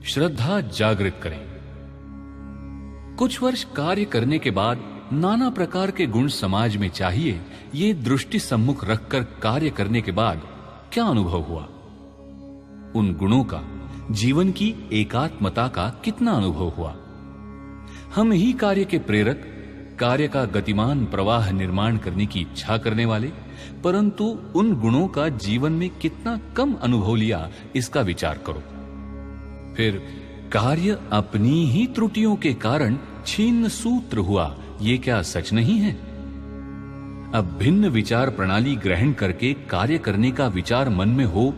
श्रद्धा जागृत करें। कुछ वर्ष कार्य करने के बाद नाना प्रकार के गुण समाज में चाहिए, ये दृष्टि सम्मुख रखकर कार्य करने के बाद क्या अनुभव हुआ? उन गुणों का जीवन की एकात्मता का कितना अनुभव हुआ? हम ही कार्य के प्रेरक, कार्य का गतिमान प्रवाह निर्माण करने की इच्छा करने वाले, परंतु उन गुणों का जीवन में कितना कम अनुभव लिया, इसका विचार करो। फिर कार्य अपनी ही त्रुटियों के कारण छीन्न सूत्र हुआ, ये क्या सच नहीं है? अब भिन्न विचार प्रणाली ग्रहण करके कार्य करने का विचार मन में हो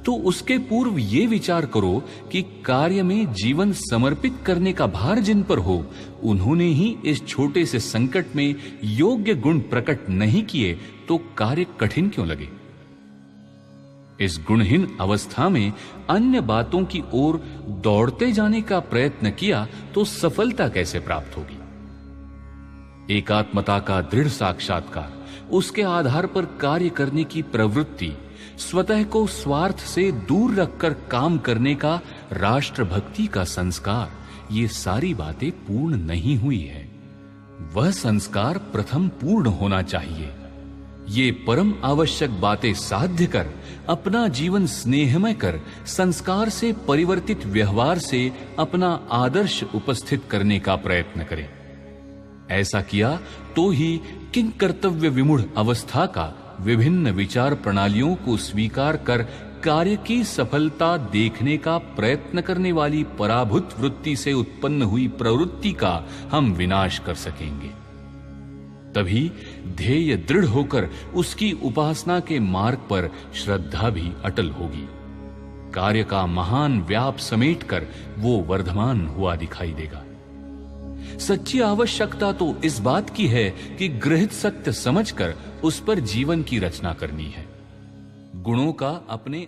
तो उसके पूर्व ये विचार करो कि कार्य में जीवन समर्पित करने का भार जिन पर हो, उन्होंने ही इस छोटे से संकट में योग्य गुण प्रकट नहीं किए तो कार्य कठिन क्यों लगे? इस गुणहीन अवस्था में अन्य बातों की ओर दौड़ते जाने का प्रयत्न किया तो सफलता कैसे प्राप्त होगी? एकात्मता का दृढ़ साक्षात्कार, उसके आधार पर कार्य करने की प्रवृत्ति, स्वतः को स्वार्थ से दूर रखकर काम करने का राष्ट्रभक्ति का संस्कार, ये सारी बातें पूर्ण नहीं हुई है। वह संस्कार प्रथम पूर्ण होना चाहिए। ये परम आवश्यक बातें साध्य कर अपना जीवन स्नेहमय कर संस्कार से परिवर्तित व्यवहार से अपना आदर्श उपस्थित करने का प्रयत्न करें। ऐसा किया तो ही किं कर्तव्य विमूढ़ अवस्था का विभिन्न विचार प्रणालियों को स्वीकार कर कार्य की सफलता देखने का प्रयत्न करने वाली पराभूत वृत्ति से उत्पन्न हुई प्रवृत्ति का हम विनाश कर सकेंगे। तभी ध्येय दृढ़ होकर उसकी उपासना के मार्ग पर श्रद्धा भी अटल होगी। कार्य का महान व्याप समेटकर वो वर्धमान हुआ दिखाई देगा। सच्ची आवश्यकता तो इस बात की है कि गृहीत सत्य समझकर उस पर जीवन की रचना करनी है। गुणों का अपने